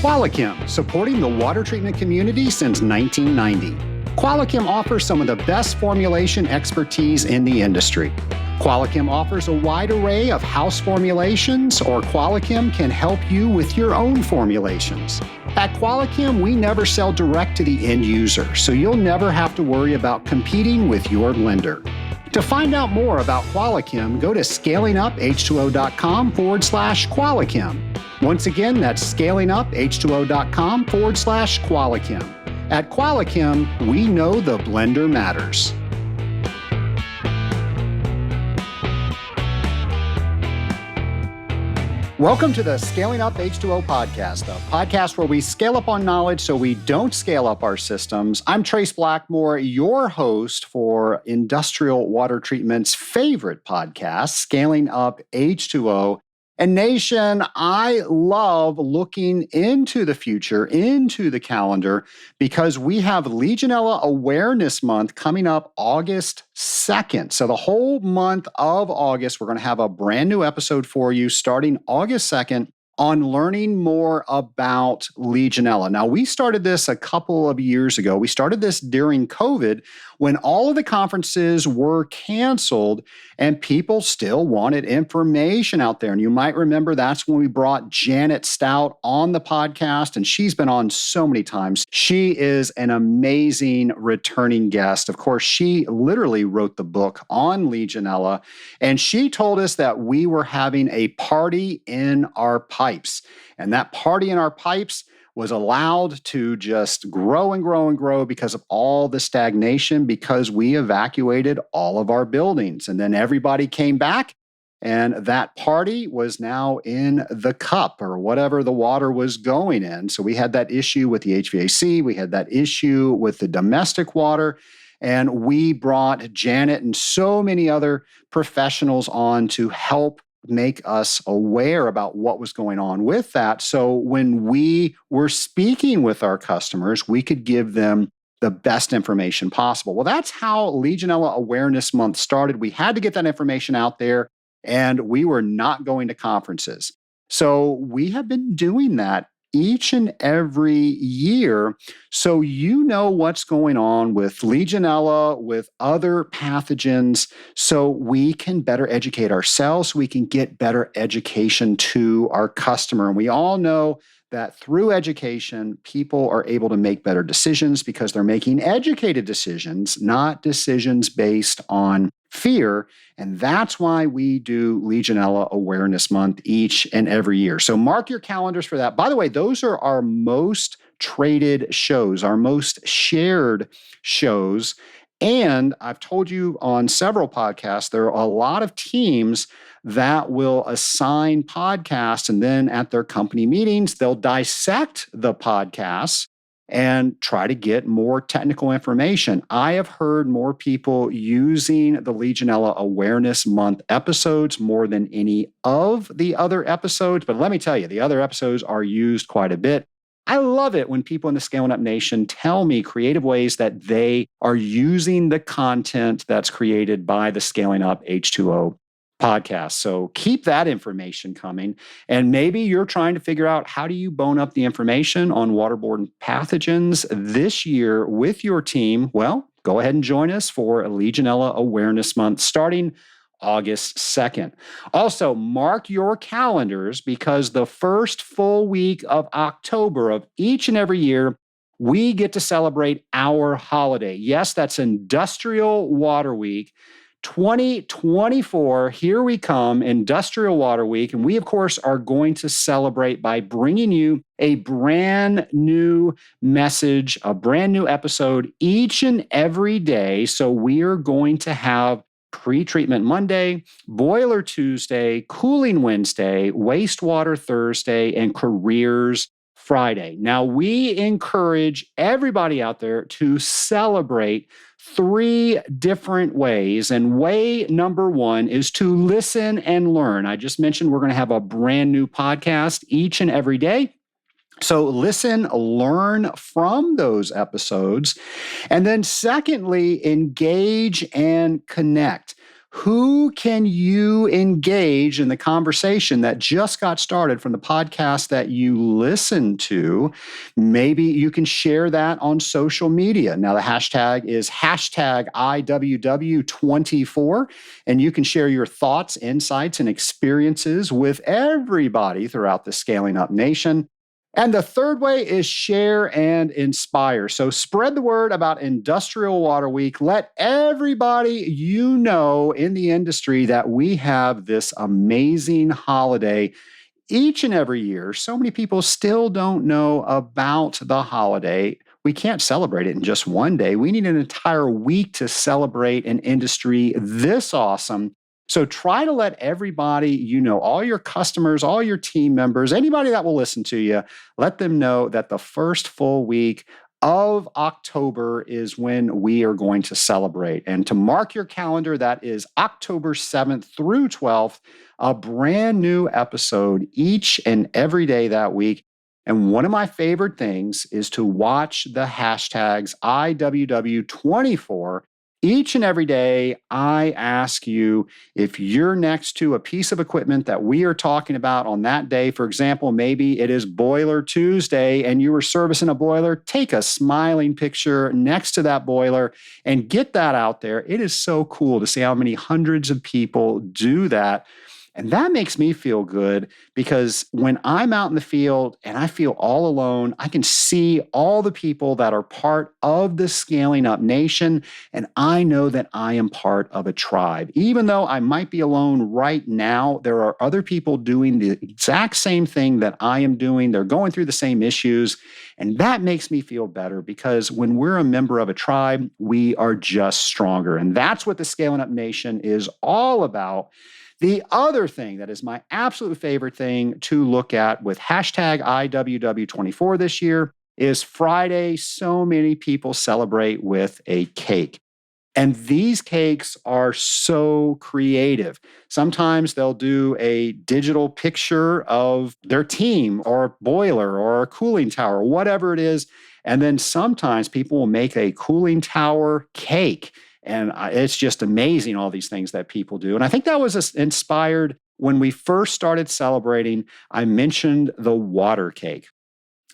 Qualichem, supporting the water treatment community since 1990. Qualichem offers some of the best formulation expertise in the industry. Qualichem offers a wide array of house formulations, or Qualichem can help you with your own formulations. At Qualichem, we never sell direct to the end user, so you'll never have to worry about competing with your blender. To find out more about Qualichem, go to scalinguph2o.com/Qualichem. Once again, that's scalinguph2o.com/Qualichem. At Qualichem, we know the blender matters. Welcome to the Scaling Up H2O podcast, a podcast where we scale up on knowledge so we don't scale up our systems. I'm Trace Blackmore, your host for Industrial Water Treatment's favorite podcast, Scaling Up H2O. And Nation, I love looking into the future, into the calendar, because we have Legionella Awareness Month coming up August 2nd. So the whole month of August, we're going to have a brand new episode for you starting August 2nd on learning more about Legionella. Now, we started this a couple of years ago. We started this during COVID when all of the conferences were canceled and people still wanted information out there. And you might remember that's when we brought Janet Stout on the podcast, and she's been on so many times. She is an amazing returning guest. Of course, she literally wrote the book on Legionella, and she told us that we were having a party in our pipes. And that party in our pipes was allowed to just grow and grow and grow because of all the stagnation, because we evacuated all of our buildings. And then everybody came back, and that party was now in the cup or whatever the water was going in. So we had that issue with the HVAC. We had that issue with the domestic water. And we brought Janet and so many other professionals on to help make us aware about what was going on with that. So when we were speaking with our customers, we could give them the best information possible. Well, that's how Legionella Awareness Month started. We had to get that information out there, and we were not going to conferences. So we have been doing that each and every year, so you know what's going on with Legionella, with other pathogens, so we can better educate ourselves, so we can get better education to our customer. And we all know that through education, people are able to make better decisions because they're making educated decisions, not decisions based on fear. And that's why we do Legionella Awareness Month each and every year. So mark your calendars for that. By the way, those are our most traded shows, our most shared shows. And I've told you on several podcasts, there are a lot of teams that will assign podcasts, and then at their company meetings, they'll dissect the podcasts and try to get more technical information. I have heard more people using the Legionella Awareness Month episodes more than any of the other episodes. But let me tell you, the other episodes are used quite a bit. I love it when people in the Scaling Up Nation tell me creative ways that they are using the content that's created by the Scaling Up H2O podcast. So keep that information coming. And maybe you're trying to figure out, how do you bone up the information on waterborne pathogens this year with your team? Well, go ahead and join us for Legionella Awareness Month starting August 2nd. Also, mark your calendars, because the first full week of October of each and every year, we get to celebrate our holiday. Yes, that's Industrial Water Week. 2024, here we come, Industrial Water Week. And we, of course, are going to celebrate by bringing you a brand new message, a brand new episode each and every day. So we are going to have Pre-Treatment Monday, Boiler Tuesday, Cooling Wednesday, Wastewater Thursday, and Careers Friday. Now, we encourage everybody out there to celebrate 3 different ways. And way number 1 is to listen and learn. I just mentioned we're going to have a brand new podcast each and every day. So listen, learn from those episodes. And then secondly, engage and connect. Who can you engage in the conversation that just got started from the podcast that you listened to? Maybe you can share that on social media. Now, the hashtag is hashtag IWW24, and you can share your thoughts, insights, and experiences with everybody throughout the Scaling Up Nation. And the third way is share and inspire. So spread the word about Industrial Water Week. Let everybody you know in the industry that we have this amazing holiday each and every year. So many people still don't know about the holiday. We can't celebrate it in just one day. We need an entire week to celebrate an industry this awesome. So try to let everybody you know, all your customers, all your team members, anybody that will listen to you, let them know that the first full week of October is when we are going to celebrate. And to mark your calendar, that is October 7th through 12th, a brand new episode each and every day that week. And one of my favorite things is to watch the hashtags IWW24. Each and every day, I ask you if you're next to a piece of equipment that we are talking about on that day. For example, maybe it is Boiler Tuesday and you were servicing a boiler. Take a smiling picture next to that boiler and get that out there. It is so cool to see how many hundreds of people do that. And that makes me feel good because when I'm out in the field and I feel all alone, I can see all the people that are part of the Scaling Up Nation, and I know that I am part of a tribe. Even though I might be alone right now, there are other people doing the exact same thing that I am doing. They're going through the same issues, and that makes me feel better because when we're a member of a tribe, we are just stronger. And that's what the Scaling Up Nation is all about. The other thing that is my absolute favorite thing to look at with hashtag IWW24 this year is Friday. So many people celebrate with a cake. And these cakes are so creative. Sometimes they'll do a digital picture of their team or a boiler or a cooling tower, whatever it is. And then sometimes people will make a cooling tower cake. And it's just amazing, all these things that people do. And I think that was inspired when we first started celebrating. I mentioned the water cake.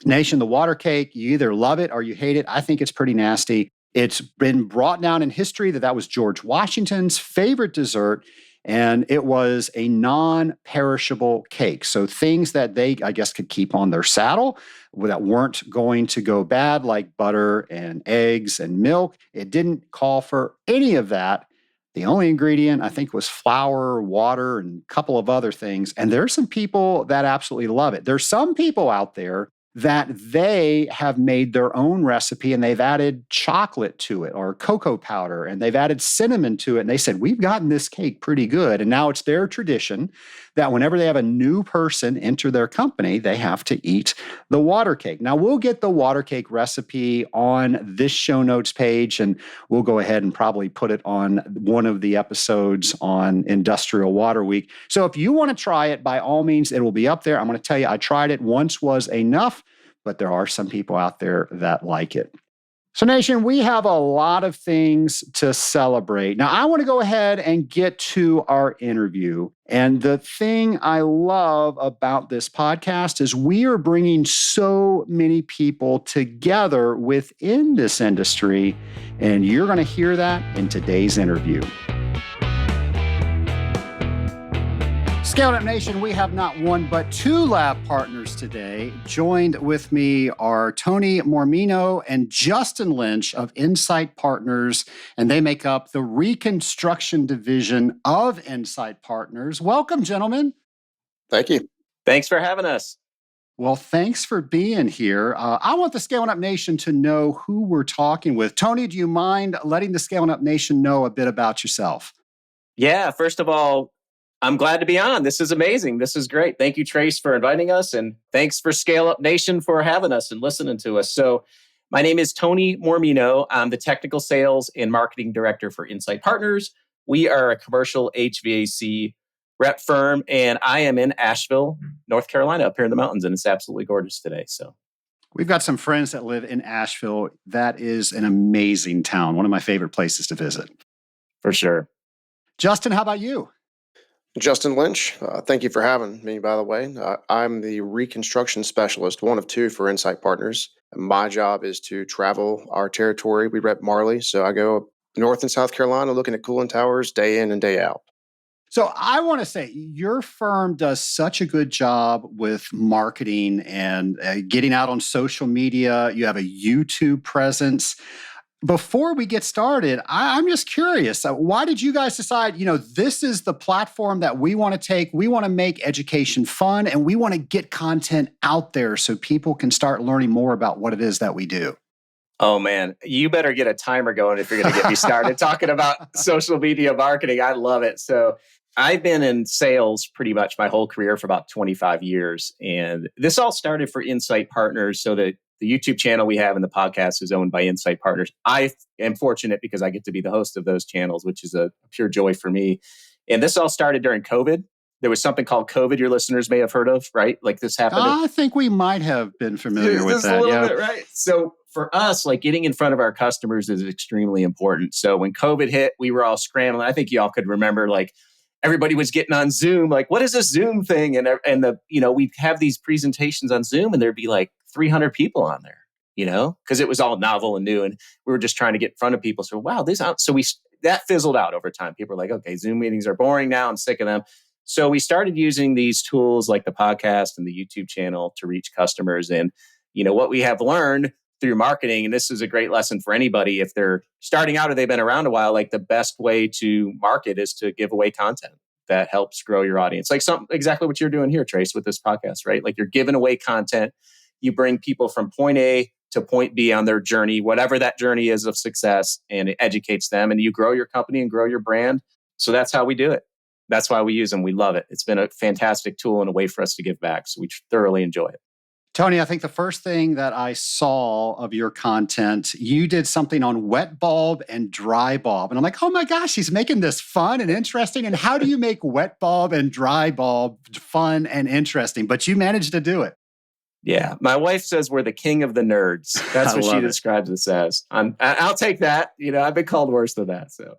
Nation, the water cake, you either love it or you hate it. I think it's pretty nasty. It's been brought down in history that was George Washington's favorite dessert. And it was a non-perishable cake. So things that they, I guess, could keep on their saddle that weren't going to go bad, like butter and eggs and milk. It didn't call for any of that. The only ingredient, I think, was flour, water, and a couple of other things. And there's some people that absolutely love it. There's some people out there that they have made their own recipe and they've added chocolate to it or cocoa powder and they've added cinnamon to it. And they said, we've gotten this cake pretty good. And now it's their tradition that whenever they have a new person enter their company, they have to eat the water cake. Now, we'll get the water cake recipe on this show notes page, and we'll go ahead and probably put it on one of the episodes on Industrial Water Week. So if you want to try it, by all means, it will be up there. I'm going to tell you, I tried it once was enough, but there are some people out there that like it. So, Nation, we have a lot of things to celebrate. Now, I want to go ahead and get to our interview. And the thing I love about this podcast is we are bringing so many people together within this industry, and you're going to hear that in today's interview. Scaling Up Nation, we have not one but two lab partners today. Joined with me are Tony Mormino and Justin Lynch of Insight Partners, and they make up the reconstruction division of Insight Partners. Welcome, gentlemen. Thank you. Thanks for having us. Well, thanks for being here. I want the Scaling Up Nation to know who we're talking with. Tony, do you mind letting the Scaling Up Nation know a bit about yourself? Yeah, first of all, I'm glad to be on. This is amazing. This is great. Thank you, Trace, for inviting us. And thanks for Scale Up Nation for having us and listening to us. So my name is Tony Mormino. I'm the Technical Sales and Marketing Director for Insight Partners. We are a commercial HVAC rep firm, and I am in Asheville, North Carolina, up here in the mountains, and it's absolutely gorgeous today. So we've got some friends that live in Asheville. That is an amazing town. One of my favorite places to visit. For sure. Justin, how about you? Justin Lynch, thank you for having me, by the way. I'm the reconstruction specialist, one of two for Insight Partners. My job is to travel our territory. We rep Marley, so I go north and South Carolina looking at cooling towers day in and day out. So I want to say your firm does such a good job with marketing and getting out on social media. You have a YouTube presence. Before we get started, I'm just curious. Why did you guys decide, this is the platform that we want to take? We want to make education fun and we want to get content out there so people can start learning more about what it is that we do. Oh man, you better get a timer going if you're going to get me started talking about social media marketing. I love it. So I've been in sales pretty much my whole career for about 25 years. And this all started for Insight Partners. So the YouTube channel we have and the podcast is owned by Insight Partners. I am fortunate because I get to be the host of those channels, which is a pure joy for me. And this all started during COVID. There was something called COVID your listeners may have heard of, right? Like this happened. I think we might have been familiar with that. A little bit, right? So for us, like getting in front of our customers is extremely important. So when COVID hit, we were all scrambling. I think y'all could remember like everybody was getting on Zoom, like, what is this Zoom thing? And we'd have these presentations on Zoom and there'd be like 300 people on there, because it was all novel and new. And we were just trying to get in front of people. So, wow, that fizzled out over time. People were like, okay, Zoom meetings are boring now. I'm sick of them. So we started using these tools like the podcast and the YouTube channel to reach customers. And, what we have learned through marketing, and this is a great lesson for anybody if they're starting out or they've been around a while, like the best way to market is to give away content that helps grow your audience. Like exactly what you're doing here, Trace, with this podcast, right? Like you're giving away content. You bring people from point A to point B on their journey, whatever that journey is of success, and it educates them and you grow your company and grow your brand. So that's how we do it. That's why we use them. We love it. It's been a fantastic tool and a way for us to give back. So we thoroughly enjoy it. Tony, I think the first thing that I saw of your content, you did something on wet bulb and dry bulb. And I'm like, oh my gosh, he's making this fun and interesting. And how do you make wet bulb and dry bulb fun and interesting? But you managed to do it. Yeah. My wife says we're the king of the nerds. That's what she describes us as. I'll take that. I've been called worse than that. So.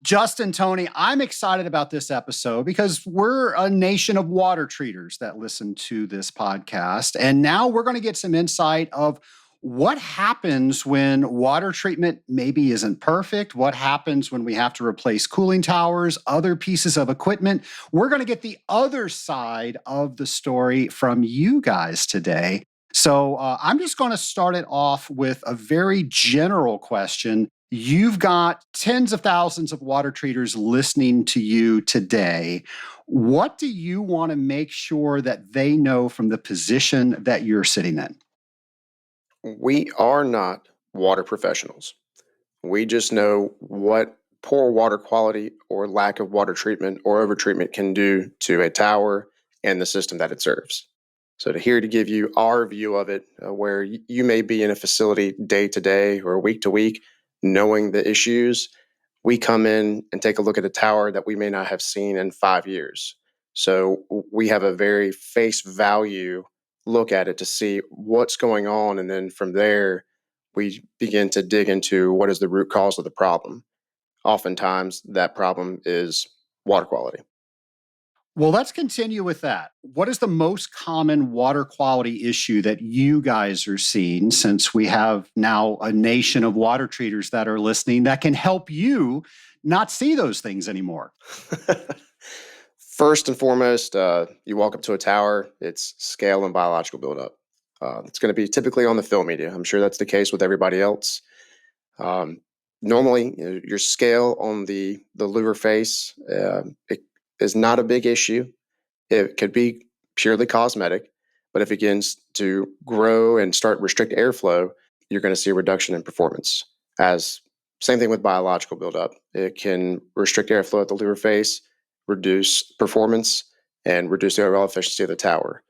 Justin, Tony, I'm excited about this episode because we're a nation of water treaters that listen to this podcast. And now we're going to get some insight of what happens when water treatment maybe isn't perfect. What happens when we have to replace cooling towers, other pieces of equipment. We're going to get the other side of the story from you guys today. So I'm just going to start it off with a very general question. You've got tens of thousands of water treaters listening to you today. What do you want to make sure that they know from the position that you're sitting in? We are not water professionals. We just know what poor water quality or lack of water treatment or overtreatment can do to a tower and the system that it serves. So here to give you our view of it, where you may be in a facility day to day or week to week, knowing the issues, we come in and take a look at a tower that we may not have seen in 5 years. So we have a very face value look at it to see what's going on. And then from there, we begin to dig into what is the root cause of the problem. Oftentimes, that problem is water quality. Well, let's continue with that. What is the most common water quality issue that you guys are seeing, since we have now a nation of water treaters that are listening that can help you not see those things anymore? First and foremost, you walk up to a tower, it's scale and biological buildup. It's going to be typically on the fill media. I'm sure that's the case with everybody else. Normally, your scale on the louver face, it is not a big issue. It could be purely cosmetic, but if it begins to grow and start restrict airflow, you're going to see a reduction in performance. Same thing with biological buildup. It can restrict airflow at the louver face, reduce performance, and reduce the overall efficiency of the tower.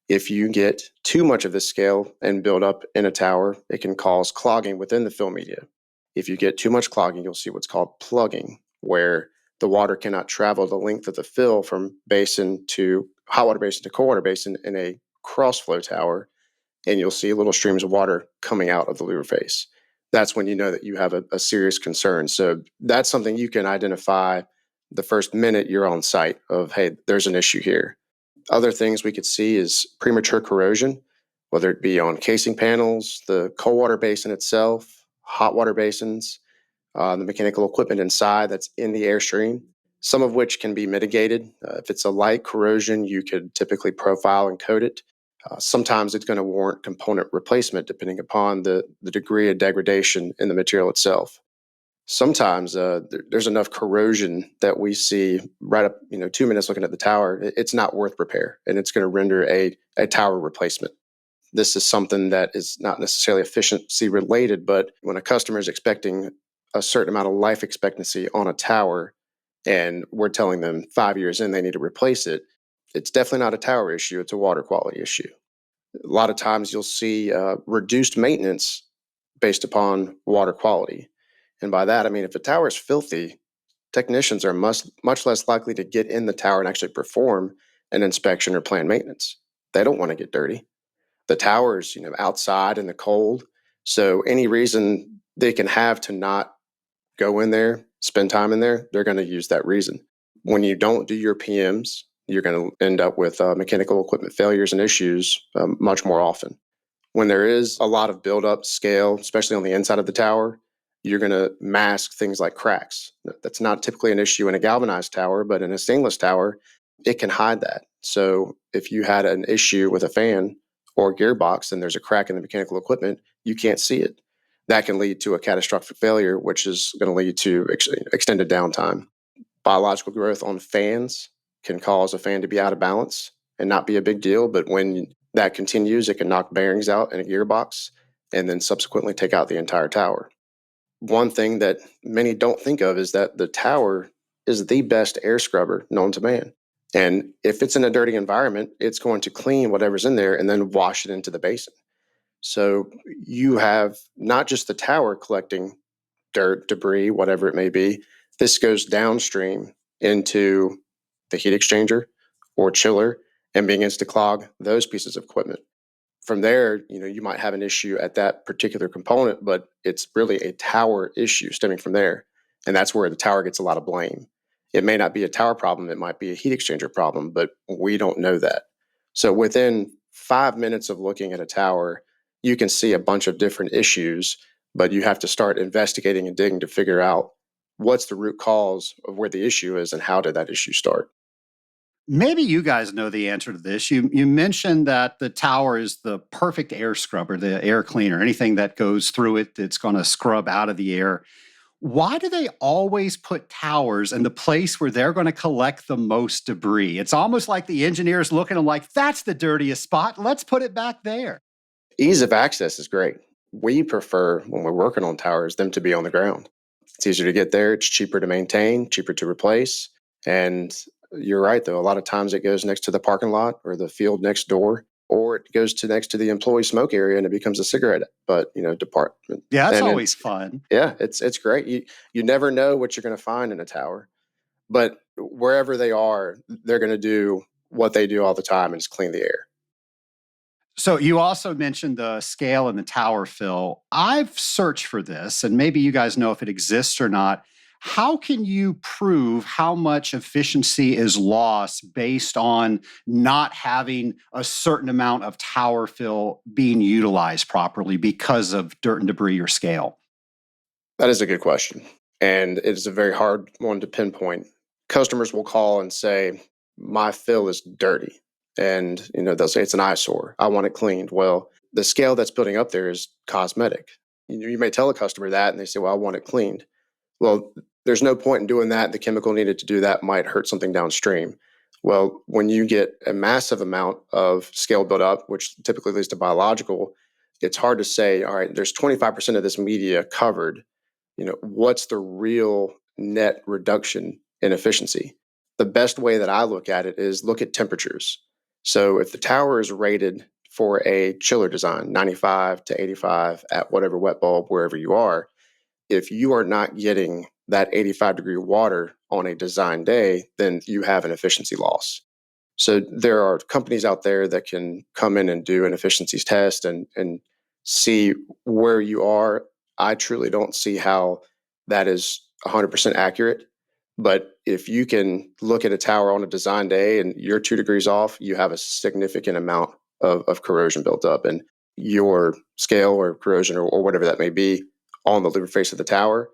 If you get too much of this scale and build up in a tower, it can cause clogging within the fill media. If you get too much clogging, you'll see what's called plugging, where the water cannot travel the length of the fill from hot water basin to cold water basin in a cross flow tower, and you'll see little streams of water coming out of the louver face. That's when you know that you have a serious concern. So that's something you can identify the first minute you're on site of, hey, there's an issue here. Other things we could see is premature corrosion, whether it be on casing panels, the cold water basin itself, hot water basins, the mechanical equipment inside that's in the airstream, some of which can be mitigated. If it's a light corrosion, you could typically profile and coat it. Sometimes it's going to warrant component replacement depending upon the degree of degradation in the material itself. Sometimes there's enough corrosion that we see right up, 2 minutes looking at the tower. It's not worth repair, and it's going to render a tower replacement. This is something that is not necessarily efficiency related, but when a customer is expecting a certain amount of life expectancy on a tower, and we're telling them 5 years in they need to replace it, it's definitely not a tower issue. It's a water quality issue. A lot of times you'll see reduced maintenance based upon water quality. And by that, I mean, if a tower is filthy, technicians are much less likely to get in the tower and actually perform an inspection or planned maintenance. They don't want to get dirty. The tower's, outside in the cold. So any reason they can have to not go in there, spend time in there, they're going to use that reason. When you don't do your PMs, you're going to end up with mechanical equipment failures and issues much more often. When there is a lot of buildup scale, especially on the inside of the tower, you're going to mask things like cracks. That's not typically an issue in a galvanized tower, but in a stainless tower, it can hide that. So if you had an issue with a fan or gearbox and there's a crack in the mechanical equipment, you can't see it. That can lead to a catastrophic failure, which is going to lead to extended downtime. Biological growth on fans can cause a fan to be out of balance and not be a big deal, but when that continues, it can knock bearings out in a gearbox and then subsequently take out the entire tower. One thing that many don't think of is that the tower is the best air scrubber known to man. And if it's in a dirty environment, it's going to clean whatever's in there and then wash it into the basin. So you have not just the tower collecting dirt, debris, whatever it may be. This goes downstream into the heat exchanger or chiller and begins to clog those pieces of equipment. From there, you might have an issue at that particular component, but it's really a tower issue stemming from there. And that's where the tower gets a lot of blame. It may not be a tower problem, it might be a heat exchanger problem, but we don't know that. So within 5 minutes of looking at a tower, you can see a bunch of different issues, but you have to start investigating and digging to figure out what's the root cause of where the issue is and how did that issue start. Maybe you guys know the answer to this. You mentioned that the tower is the perfect air scrubber, the air cleaner. Anything that goes through it, it's going to scrub out of the air. Why do they always put towers in the place where they're going to collect the most debris? It's almost like the engineers looking at them like, that's the dirtiest spot. Let's put it back there. Ease of access is great. We prefer, when we're working on towers, them to be on the ground. It's easier to get there. It's cheaper to maintain, cheaper to replace. And you're right, though. A lot of times it goes next to the parking lot or the field next door, or it goes to next to the employee smoke area and it becomes a cigarette butt, department. Yeah, that's And always fun. yeah, it's great. You never know what you're going to find in a tower, but wherever they are, they're going to do what they do all the time, and it's clean the air. So you also mentioned the scale and the tower fill. I've searched for this, and maybe you guys know if it exists or not. How can you prove how much efficiency is lost based on not having a certain amount of tower fill being utilized properly because of dirt and debris or scale? That is a good question. And it is a very hard one to pinpoint. Customers will call and say, my fill is dirty. And, they'll say it's an eyesore. I want it cleaned. Well, the scale that's building up there is cosmetic. You may tell a customer that and they say, well, I want it cleaned. Well, there's no point in doing that. The chemical needed to do that might hurt something downstream. Well, when you get a massive amount of scale buildup, which typically leads to biological, it's hard to say, all right, there's 25% of this media covered. What's the real net reduction in efficiency? The best way that I look at it is look at temperatures. So if the tower is rated for a chiller design, 95 to 85 at whatever wet bulb, wherever you are, if you are not getting that 85-degree water on a design day, then you have an efficiency loss. So there are companies out there that can come in and do an efficiencies test and see where you are. I truly don't see how that is 100% accurate. But if you can look at a tower on a design day and you're 2 degrees off, you have a significant amount of corrosion built up. And your scale or corrosion or whatever that may be on the louver face of the tower,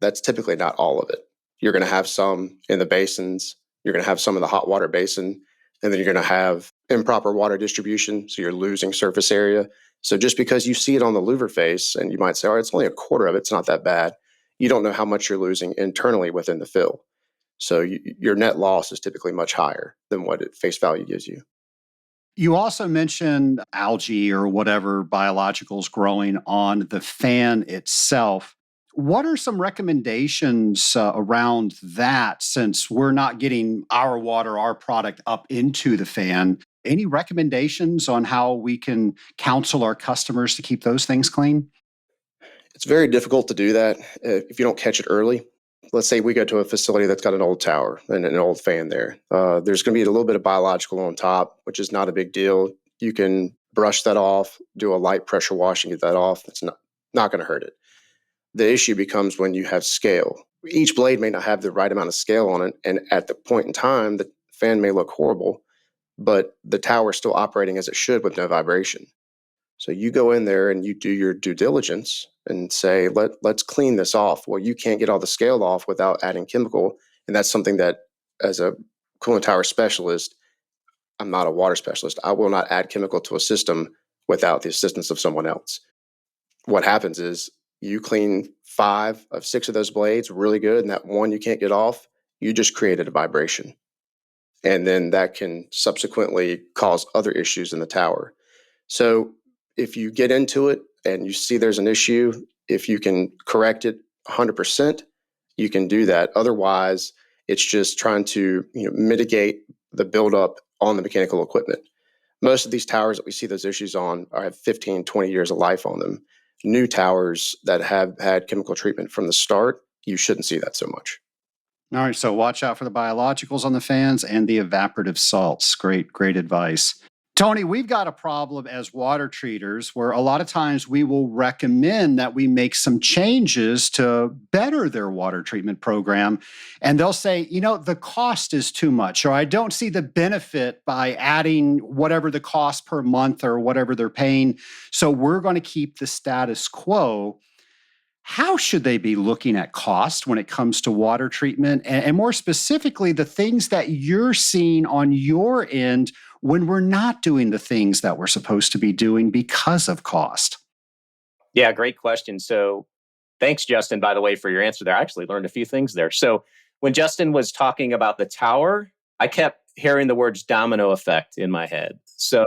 that's typically not all of it. You're going to have some in the basins, you're going to have some in the hot water basin, and then you're going to have improper water distribution. So you're losing surface area. So just because you see it on the louver face and you might say, oh, it's only a quarter of it, it's not that bad. You don't know how much you're losing internally within the fill. So your net loss is typically much higher than what face value gives you. You also mentioned algae or whatever biologicals growing on the fan itself. What are some recommendations around that, since we're not getting our water, our product up into the fan? Any recommendations on how we can counsel our customers to keep those things clean? It's very difficult to do that if you don't catch it early. Let's say we go to a facility that's got an old tower and an old fan there. There's going to be a little bit of biological on top, which is not a big deal. You can brush that off, do a light pressure wash and get that off. It's not going to hurt it. The issue becomes when you have scale. Each blade may not have the right amount of scale on it, and at the point in time, the fan may look horrible, but the tower is still operating as it should with no vibration. So you go in there and you do your due diligence and say, let's clean this off. Well, you can't get all the scale off without adding chemical. And that's something that, as a cooling tower specialist, I'm not a water specialist. I will not add chemical to a system without the assistance of someone else. What happens is you clean 5 of 6 of those blades really good, and that one you can't get off, you just created a vibration. And then that can subsequently cause other issues in the tower. So if you get into it and you see there's an issue, if you can correct it 100%, you can do that. Otherwise, it's just trying to mitigate the buildup on the mechanical equipment. Most of these towers that we see those issues on have 15, 20 years of life on them. New towers that have had chemical treatment from the start, you shouldn't see that so much. All right, so watch out for the biologicals on the fans and the evaporative salts. Great advice. Tony, we've got a problem as water treaters where a lot of times we will recommend that we make some changes to better their water treatment program. And they'll say, the cost is too much, or I don't see the benefit by adding whatever the cost per month or whatever they're paying. So we're going to keep the status quo. How should they be looking at cost when it comes to water treatment? And more specifically, the things that you're seeing on your end when we're not doing the things that we're supposed to be doing because of cost? Yeah, great question. So thanks, Justin, by the way, for your answer there. I actually learned a few things there. So when Justin was talking about the tower, I kept hearing the words domino effect in my head. So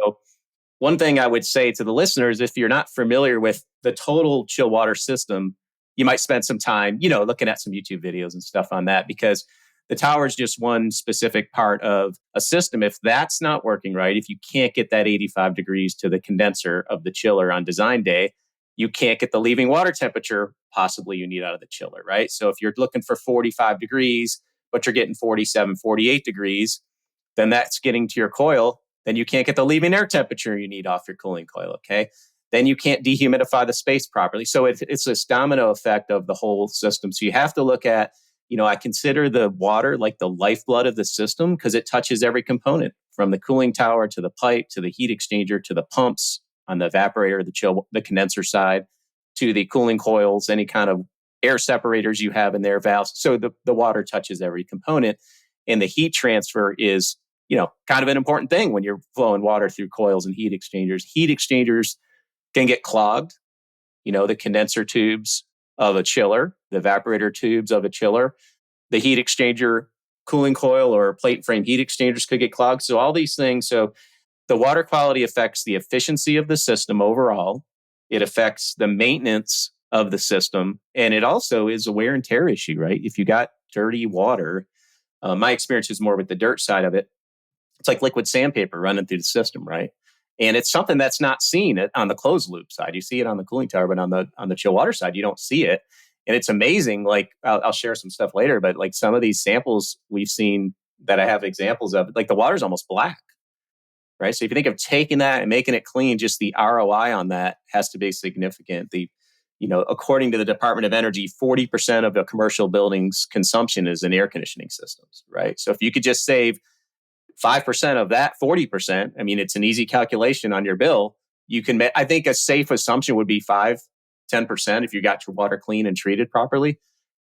one thing I would say to the listeners, if you're not familiar with the total chill water system, you might spend some time, looking at some YouTube videos and stuff on that, because the tower is just one specific part of a system. If that's not working right, if you can't get that 85 degrees to the condenser of the chiller on design day, you can't get the leaving water temperature possibly you need out of the chiller, right? So if you're looking for 45 degrees, but you're getting 47, 48 degrees, then that's getting to your coil. Then you can't get the leaving air temperature you need off your cooling coil, okay? Then you can't dehumidify the space properly. So it's this domino effect of the whole system. So you have to look at, I consider the water like the lifeblood of the system, because it touches every component, from the cooling tower to the pipe, to the heat exchanger, to the pumps on the evaporator, the condenser side, to the cooling coils, any kind of air separators you have in there, valves. So the water touches every component. And the heat transfer is, kind of an important thing when you're flowing water through coils and heat exchangers. Heat exchangers can get clogged. The condenser tubes of a chiller, the evaporator tubes of a chiller, the heat exchanger cooling coil or plate frame heat exchangers could get clogged. So all these things. So the water quality affects the efficiency of the system overall. It affects the maintenance of the system. And it also is a wear and tear issue, right? If you got dirty water, my experience is more with the dirt side of it. It's like liquid sandpaper running through the system, right? And it's something that's not seen on the closed loop side. You see it on the cooling tower, but on the chill water side, you don't see it. And it's amazing. Like I'll share some stuff later, but like some of these samples we've seen that I have examples of, like the water's almost black, right? So if you think of taking that and making it clean, just the ROI on that has to be significant. The According to the Department of Energy, 40% of the commercial buildings consumption is in air conditioning systems, right? So if you could just save 5% of that 40%, I mean, it's an easy calculation on your bill. I think a safe assumption would be 10% if you got your water clean and treated properly.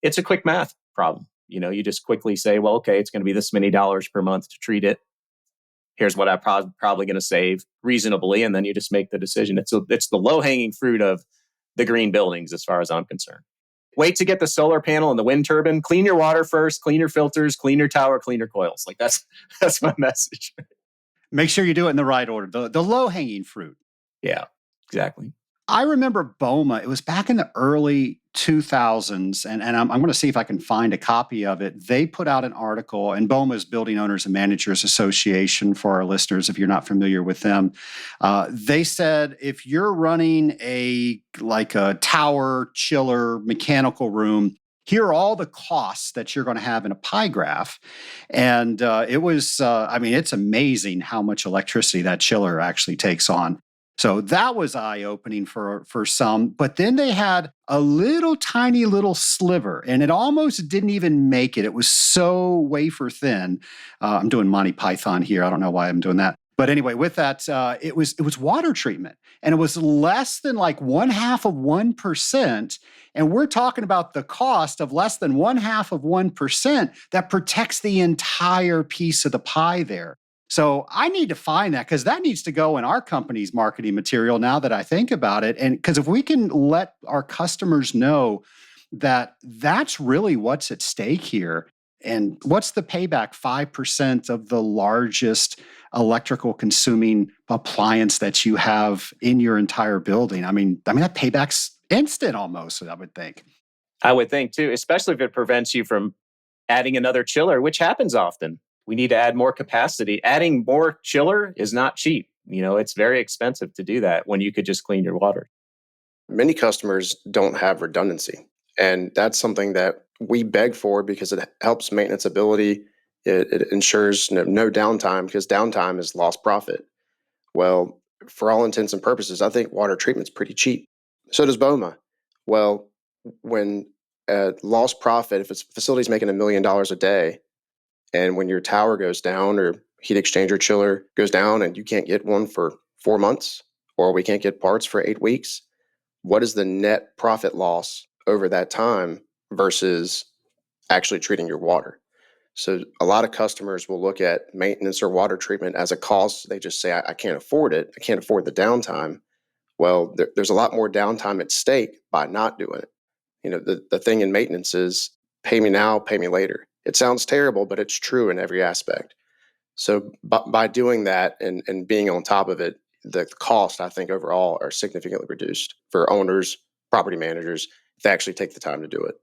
It's a quick math problem. You just quickly say, well, okay, it's going to be this many dollars per month to treat it. Here's what I'm probably going to save reasonably. And then you just make the decision. It's the low-hanging fruit of the green buildings as far as I'm concerned. Wait to get the solar panel and the wind turbine. Clean your water first, clean your filters, clean your tower, clean your coils. Like that's my message. Make sure you do it in the right order. The low-hanging fruit. Yeah, exactly. I remember BOMA. It was back in the early 2000s, and I'm going to see if I can find a copy of it. They put out an article, and BOMA is Building Owners and Managers Association for our listeners, if you're not familiar with them. They said if you're running a tower, chiller, mechanical room, here are all the costs that you're going to have in a pie graph. And it was, it's amazing how much electricity that chiller actually takes on. So that was eye-opening for some. But then they had a tiny little sliver, and it almost didn't even make it. It was so wafer thin. I'm doing Monty Python here. I don't know why I'm doing that. But anyway, with that, it was water treatment, and it was less than 0.5%. And we're talking about the cost of less than 0.5% that protects the entire piece of the pie there. So I need to find that, because that needs to go in our company's marketing material now that I think about it. And because if we can let our customers know that that's really what's at stake here, and what's the payback? 5% of the largest electrical consuming appliance that you have in your entire building. I mean that payback's instant almost, I would think. I would think too, especially if it prevents you from adding another chiller, which happens often. We need to add more capacity. Adding more chiller is not cheap. It's very expensive to do that when you could just clean your water. Many customers don't have redundancy. And that's something that we beg for because it helps maintenance ability. It ensures no downtime, because downtime is lost profit. Well, for all intents and purposes, I think water treatment's pretty cheap. So does BOMA. Well, when lost profit, if a facility's making $1 million a day, and when your tower goes down or heat exchanger chiller goes down and you can't get one for 4 months, or we can't get parts for 8 weeks, what is the net profit loss over that time versus actually treating your water? So a lot of customers will look at maintenance or water treatment as a cost. They just say, I can't afford it. I can't afford the downtime. Well, there's a lot more downtime at stake by not doing it. The thing in maintenance is pay me now, pay me later. It sounds terrible, but it's true in every aspect. So by doing that and being on top of it, the cost, I think, overall are significantly reduced for owners, property managers, if they actually take the time to do it.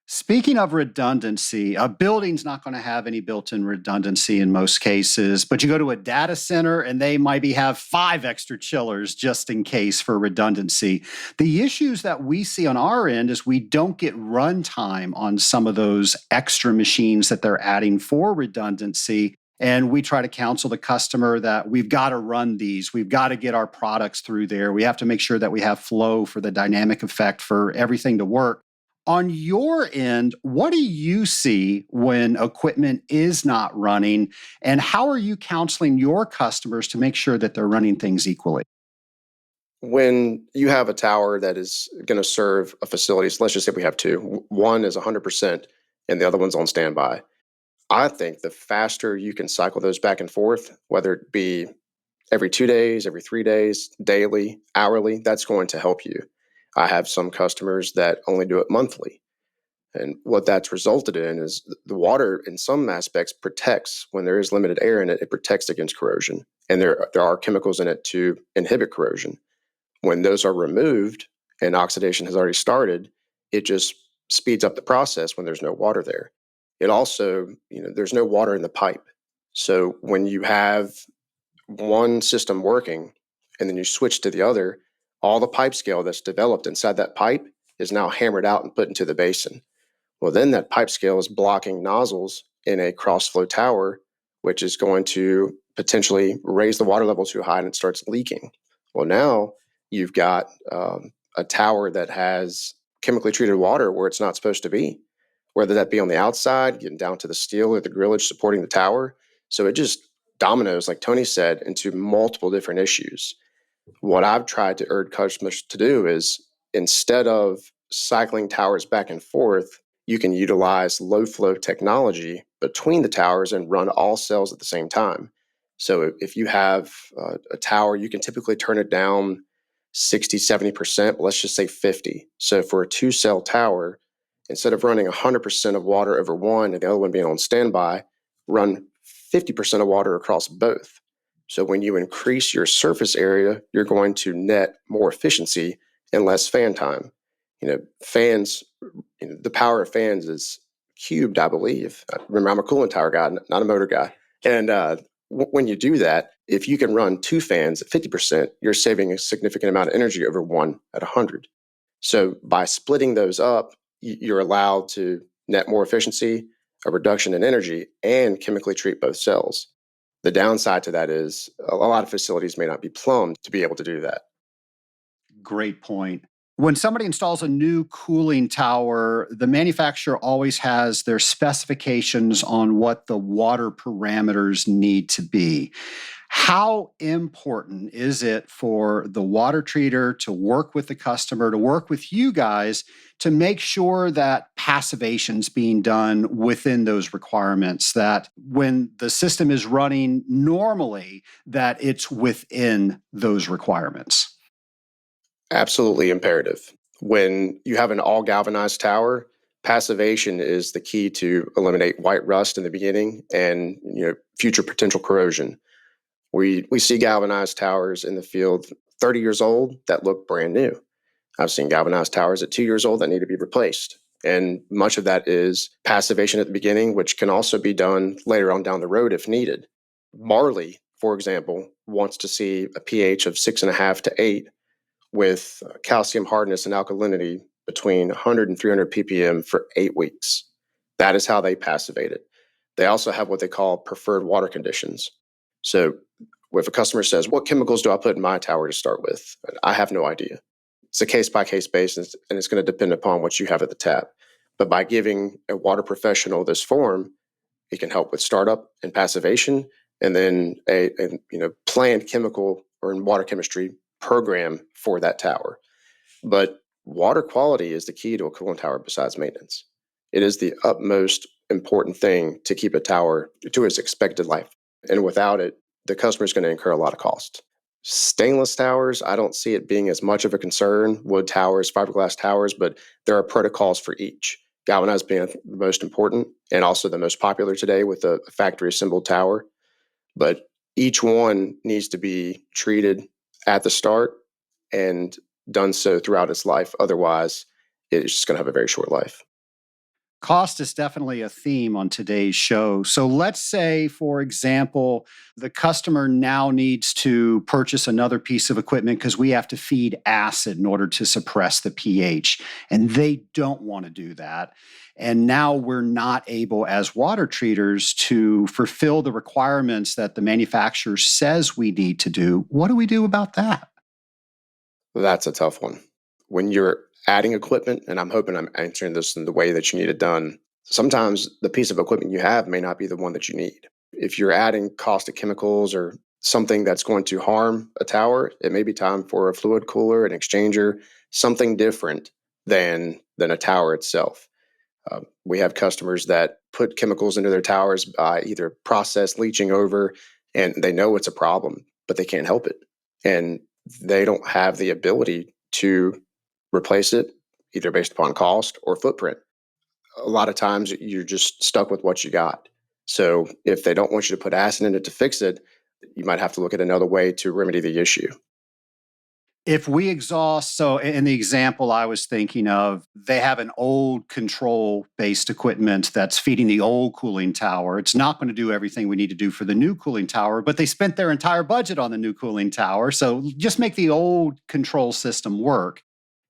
Speaking of redundancy, a building's not going to have any built-in redundancy in most cases, but you go to a data center and they maybe have 5 extra chillers just in case for redundancy. The issues that we see on our end is we don't get runtime on some of those extra machines that they're adding for redundancy. And we try to counsel the customer that we've got to run these. We've got to get our products through there. We have to make sure that we have flow for the dynamic effect for everything to work. On your end, what do you see when equipment is not running, and how are you counseling your customers to make sure that they're running things equally? When you have a tower that is going to serve a facility, so let's just say we have 2, one is 100% and the other one's on standby. I think the faster you can cycle those back and forth, whether it be every 2 days, every 3 days, daily, hourly, that's going to help you. I have some customers that only do it monthly. And what that's resulted in is the water, in some aspects, protects when there is limited air in it. It protects against corrosion. And there are chemicals in it to inhibit corrosion. When those are removed and oxidation has already started, it just speeds up the process when there's no water there. It also, there's no water in the pipe. So when you have one system working and then you switch to the other, all the pipe scale that's developed inside that pipe is now hammered out and put into the basin. Well, then that pipe scale is blocking nozzles in a cross-flow tower, which is going to potentially raise the water level too high and it starts leaking. Well, now you've got a tower that has chemically treated water where it's not supposed to be, whether that be on the outside, getting down to the steel or the grillage supporting the tower. So it just dominoes, like Tony said, into multiple different issues. What I've tried to urge customers to do is, instead of cycling towers back and forth, you can utilize low flow technology between the towers and run all cells at the same time. So if you have a tower, you can typically turn it down 60, 70%, but let's just say 50. So for a 2-cell tower, instead of running 100% of water over one and the other one being on standby, run 50% of water across both. So when you increase your surface area, you're going to net more efficiency and less fan time. Fans, the power of fans is cubed, I believe. Remember, I'm a cooling tower guy, not a motor guy. And when you do that, if you can run 2 fans at 50%, you're saving a significant amount of energy over one at 100. So by splitting those up, you're allowed to net more efficiency, a reduction in energy, and chemically treat both cells. The downside to that is a lot of facilities may not be plumbed to be able to do that. Great point. When somebody installs a new cooling tower, the manufacturer always has their specifications on what the water parameters need to be. How important is it for the water treater to work with the customer, to work with you guys to make sure that passivation's being done within those requirements, that when the system is running normally, that it's within those requirements? Absolutely imperative. When you have an all galvanized tower, passivation is the key to eliminate white rust in the beginning and future potential corrosion. We see galvanized towers in the field 30 years old that look brand new. I've seen galvanized towers at 2 years old that need to be replaced. And much of that is passivation at the beginning, which can also be done later on down the road if needed. Barley, for example, wants to see a pH of 6.5 to 8 with calcium hardness and alkalinity between 100 and 300 ppm for 8 weeks. That is how they passivate it. They also have what they call preferred water conditions. So if a customer says, what chemicals do I put in my tower to start with? I have no idea. It's a case-by-case basis, and it's going to depend upon what you have at the tap. But by giving a water professional this form, it can help with startup and passivation, and then a planned chemical or in water chemistry program for that tower. But water quality is the key to a cooling tower besides maintenance. It is the utmost important thing to keep a tower to its expected life. And without it, the customer is going to incur a lot of cost. Stainless towers, I don't see it being as much of a concern. Wood towers, fiberglass towers, but there are protocols for each. Galvanized being the most important and also the most popular today with a factory assembled tower. But each one needs to be treated at the start and done so throughout its life. Otherwise, it's just going to have a very short life. Cost is definitely a theme on today's show. So let's say, for example, the customer now needs to purchase another piece of equipment because we have to feed acid in order to suppress the pH, and they don't want to do that. And now we're not able, as water treaters, to fulfill the requirements that the manufacturer says we need to do. What do we do about that? That's a tough one. When you're adding equipment, and I'm hoping I'm answering this in the way that you need it done, sometimes the piece of equipment you have may not be the one that you need. If you're adding caustic chemicals or something that's going to harm a tower, it may be time for a fluid cooler, an exchanger, something different than a tower itself. We have customers that put chemicals into their towers by either process leaching over, and they know it's a problem, but they can't help it. And they don't have the ability to replace it, either based upon cost or footprint. A lot of times you're just stuck with what you got. So if they don't want you to put acid in it to fix it, you might have to look at another way to remedy the issue. If we exhaust, so in the example I was thinking of, they have an old control-based equipment that's feeding the old cooling tower. It's not going to do everything we need to do for the new cooling tower, but they spent their entire budget on the new cooling tower. So just make the old control system work.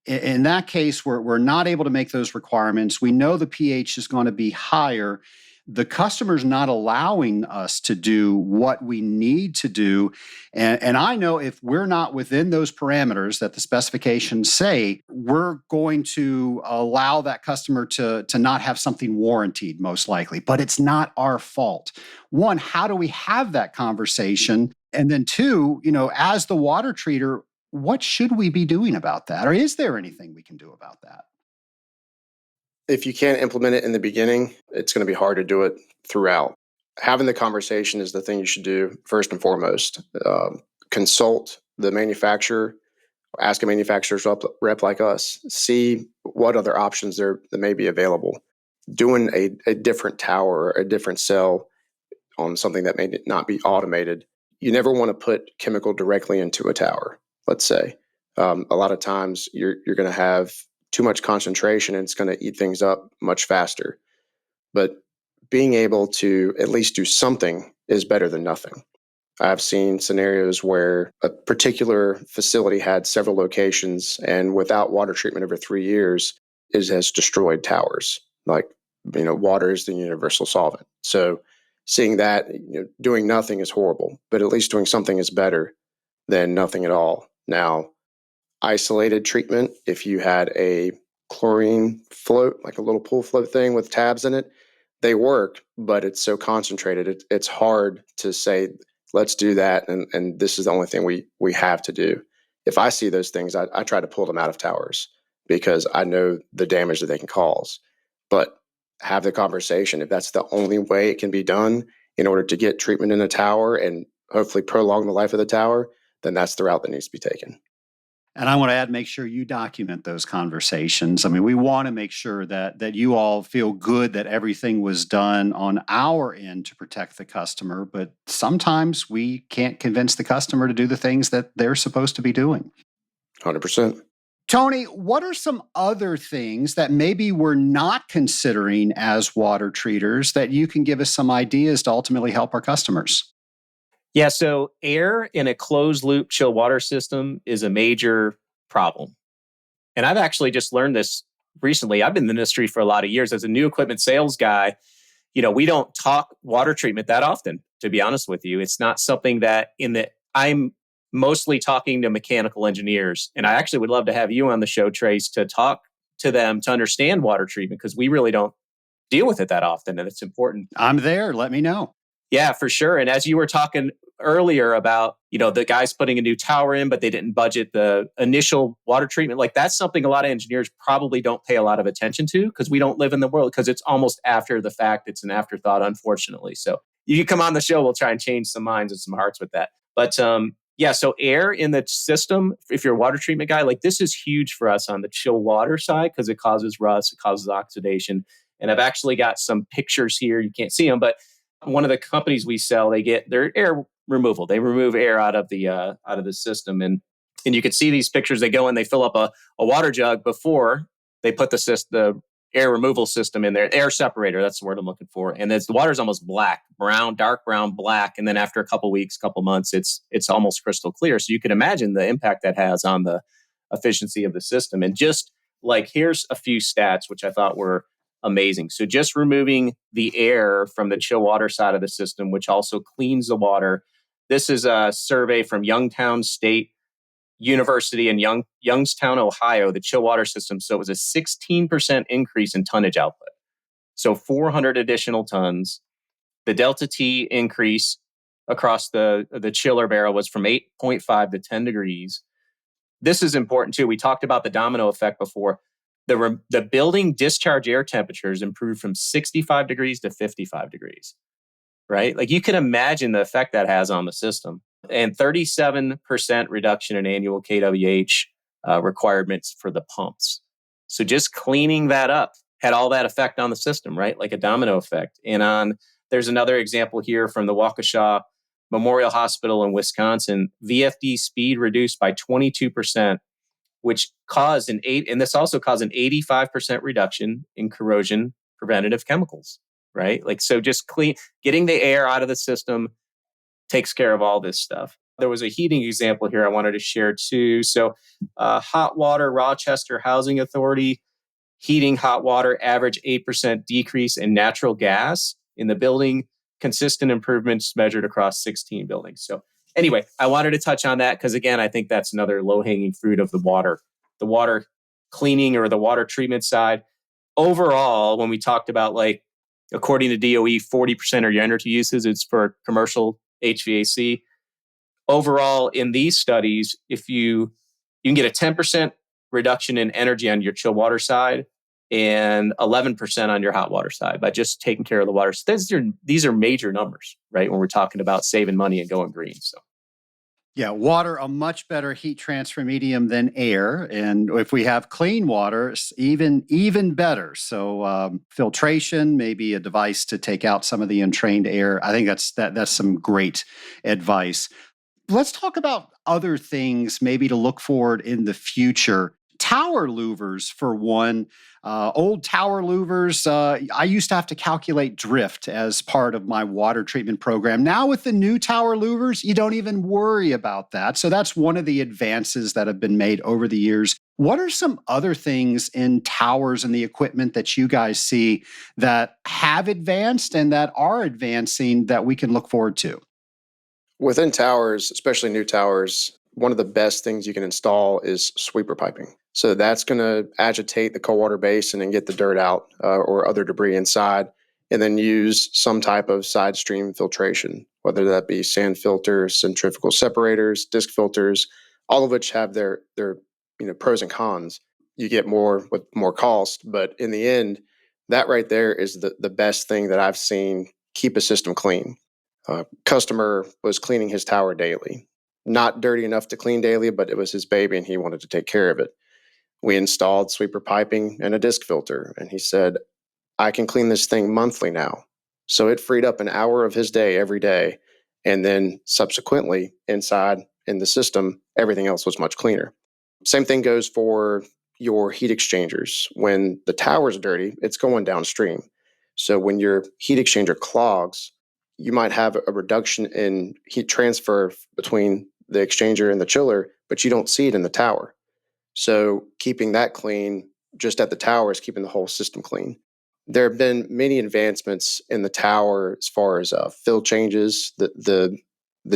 In that case, we're not able to make those requirements. We know the pH is going to be higher. the customer's not allowing us to do what we need to do. And I know if we're not within those parameters that the specifications say, we're going to allow that customer to not have something warranted, most likely. But it's not our fault. One, how do we have that conversation? And then two, as the water treater, what should we be doing about that? Or is there anything we can do about that? If you can't implement it in the beginning, it's going to be hard to do it throughout. Having the conversation is the thing you should do first and foremost. Consult the manufacturer, ask a manufacturer's rep like us, see what other options there that may be available. Doing a different tower or a different cell on something that may not be automated. You never want to put chemical directly into a tower, let's say. A lot of times you're going to have too much concentration and it's going to eat things up much faster. But being able to at least do something is better than nothing. I've seen scenarios where a particular facility had several locations and without water treatment over 3 years, it has destroyed towers. Water is the universal solvent. So seeing that, doing nothing is horrible, but at least doing something is better than nothing at all. Now, isolated treatment, if you had a chlorine float, like a little pool float thing with tabs in it, they work, but it's so concentrated. It's hard to say, let's do that, and this is the only thing we have to do. If I see those things, I try to pull them out of towers because I know the damage that they can cause. But have the conversation. If that's the only way it can be done in order to get treatment in a tower and hopefully prolong the life of the tower, then that's the route that needs to be taken. And I want to add, make sure you document those conversations. I mean, we want to make sure that you all feel good that everything was done on our end to protect the customer. But sometimes we can't convince the customer to do the things that they're supposed to be doing. 100%. Tony, what are some other things that maybe we're not considering as water treaters that you can give us some ideas to ultimately help our customers? Yeah, so air in a closed loop chill water system is a major problem. And I've actually just learned this recently. I've been in the industry for a lot of years. As a new equipment sales guy, we don't talk water treatment that often, to be honest with you. It's not something that I'm mostly talking to mechanical engineers. And I actually would love to have you on the show, Trace, to talk to them to understand water treatment because we really don't deal with it that often. And it's important. I'm there. Let me know. Yeah, for sure. And as you were talking earlier about, the guys putting a new tower in, but they didn't budget the initial water treatment, like that's something a lot of engineers probably don't pay a lot of attention to because we don't live in the world because it's almost after the fact. It's an afterthought, unfortunately. So you can come on the show. We'll try and change some minds and some hearts with that. But so air in the system, if you're a water treatment guy, like this is huge for us on the chill water side because it causes rust, it causes oxidation. And I've actually got some pictures here. You can't see them, but one of the companies we sell, they get their air removal. They remove air out of the system, and you can see these pictures. They go and they fill up a water jug before they put the air removal system in there. Air separator, that's the word I'm looking for. And the water is almost black, brown, dark brown, black. And then after a couple weeks, couple months, it's almost crystal clear. So you can imagine the impact that has on the efficiency of the system. And just like here's a few stats which I thought were amazing. So just removing the air from the chill water side of the system, which also cleans the water. This is a survey from Youngstown State University in Youngstown, Ohio, the chill water system. So it was a 16% increase in tonnage output. So 400 additional tons. The delta T increase across the chiller barrel was from 8.5 to 10 degrees. This is important too. We talked about the domino effect before. The building discharge air temperatures improved from 65 degrees to 55 degrees, right? Like you can imagine the effect that has on the system. And 37% reduction in annual kWh requirements for the pumps. So just cleaning that up had all that effect on the system, right? Like a domino effect. And there's another example here from the Waukesha Memorial Hospital in Wisconsin. VFD speed reduced by 22%. Which caused and this also caused an 85% reduction in corrosion preventative chemicals, right? Like, so just getting the air out of the system takes care of all this stuff. There was a heating example here I wanted to share too. So hot water, Rochester Housing Authority, heating hot water, average 8% decrease in natural gas in the building, consistent improvements measured across 16 buildings. So anyway, I wanted to touch on that because, again, I think that's another low-hanging fruit of the water cleaning or the water treatment side. Overall, when we talked about, like, according to DOE, 40% of your energy usage is for commercial HVAC. Overall, in these studies, if you can get a 10% reduction in energy on your chill water side and 11% on your hot water side by just taking care of the water. So these are major numbers, right? When we're talking about saving money and going green. So. Yeah, water, a much better heat transfer medium than air. And if we have clean water, even better. So filtration, maybe a device to take out some of the entrained air. I think that's some great advice. Let's talk about other things maybe to look forward in the future. Tower louvers, for one. Old tower louvers, I used to have to calculate drift as part of my water treatment program. Now with the new tower louvers, you don't even worry about that. So that's one of the advances that have been made over the years. What are some other things in towers and the equipment that you guys see that have advanced and that are advancing that we can look forward to? Within towers, especially new towers, one of the best things you can install is sweeper piping. So that's going to agitate the cold water basin and get the dirt out or other debris inside, and then use some type of side stream filtration, whether that be sand filters, centrifugal separators, disc filters, all of which have their pros and cons. You get more with more cost, but in the end, that right there is the best thing that I've seen keep a system clean. Customer was cleaning his tower daily. Not dirty enough to clean daily, but it was his baby and he wanted to take care of it. We installed sweeper piping and a disc filter, and he said, I can clean this thing monthly now. So it freed up an hour of his day every day. And then subsequently, inside in the system, everything else was much cleaner. Same thing goes for your heat exchangers. When the tower's dirty, it's going downstream. So when your heat exchanger clogs, you might have a reduction in heat transfer between the exchanger and the chiller, but you don't see it in the tower. So keeping that clean just at the tower is keeping the whole system clean. There have been many advancements in the tower as far as fill changes, the